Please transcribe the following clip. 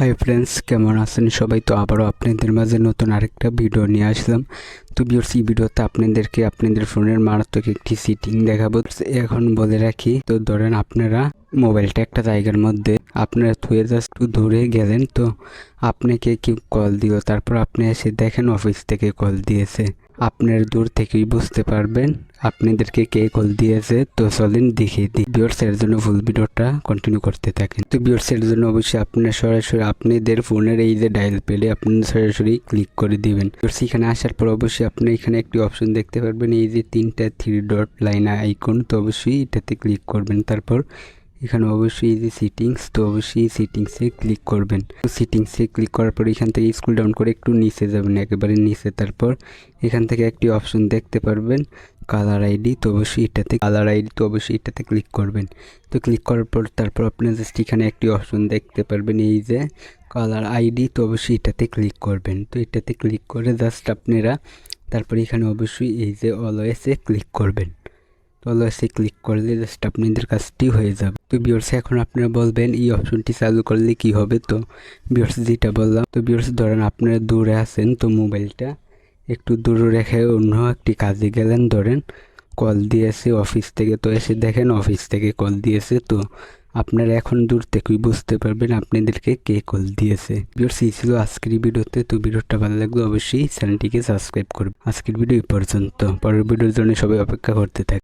Hi friends, কেমন আছেন সবাই? তো আবারও আপনাদের মাঝে নতুন আরেকটা ভিডিও নিয়ে আসলাম। তো ভিউয়ার্স, এই ভিডিওতে আপনাদেরকে আপনাদের ফোনের মারাত্মক একটি সেটিং দেখাবো। এখন বলে রাখি, তো ধরেন আপনারা মোবাইলটা একটা জায়গার মধ্যে আপনারা থুয়ে জাস্ট দূরে গেলেন, তো আপনাকে কেউ কল দিল, তারপর আপনি এসে দেখেন অফিস থেকে কল দিয়েছে। আপনার দূর থেকেই বুঝতে পারবেন আপনাদেরকে কে কল দিয়েছে। তো চলেন দেখিয়ে দিই। ভিউয়ার্স, এর জন্য ফুল ভিডিওটা কন্টিনিউ করতে থাকেন। তো ভিউয়ার্স, এর জন্য অবশ্যই আপনার সরাসরি আপনাদের ফোনের এই যে ডায়াল পেলে আপনারা সরাসরি ক্লিক করে দিবেন। ভিউয়ার্স, এখানে আসার পর অবশ্যই আপনি এখানে একটি অপশন দেখতে পারবেন, এই যে 3টা 3 ডট লাইন আইকন। তো অবশ্যই এটাতে ক্লিক করবেন। তারপর এখানে অবশ্যই এই যে সেটিংস, তো অবশ্যই সেটিংসে ক্লিক করবেন। তো সেটিংসে ক্লিক করার পর এখান থেকে স্ক্রল ডাউন করে একটু নিচে যাবেন, একেবারে নিচে। তারপর এখান থেকে একটি অপশন দেখতে পারবেন কালার আইডি। তো অবশ্যই এটাতে ক্লিক করবেন। তো ক্লিক করার পর তারপর আপনি জাস্ট এখানে একটি অপশন দেখতে পারবেন, এই যে কালার আইডি। তো অবশ্যই এটাতে ক্লিক করবেন। তো এটাতে ক্লিক করে জাস্ট আপনারা তারপর এখানে অবশ্যই এই যে অলওয়েজে ক্লিক করবেন। অলওয়েজে ক্লিক করলে জাস্ট আপনাদের কাজটি হয়ে যাবে। তো ভিউয়ার্স, এখন আপনারা বলবেন এই অপশনটি চালু করলে কি হবে। তো ভিউয়ার্স, যেটা বললাম, তো ভিউয়ার্স ধরেন আপনারা দূরে আছেন, তো মোবাইলটা একটু দূরে রেখে অন্য একটি কাজে গেলেন, ধরেন কল দিয়েছে অফিস থেকে, তো এসে দেখেন অফিস থেকে কল দিয়েছে। তো আপনারা এখন দূর থেকেই বুঝতে পারবেন আপনাদেরকে কে কল দিয়েছে। ভিউয়ার্স, এই ছিল আজকের ভিডিওতে। তো ভিডিওটা ভালো লাগলে অবশ্যই চ্যানেলটিকে সাবস্ক্রাইব করবেন। আজকের ভিডিও এই পর্যন্ত। পরের ভিডিওর জন্য সবাই অপেক্ষা করতে থাকে।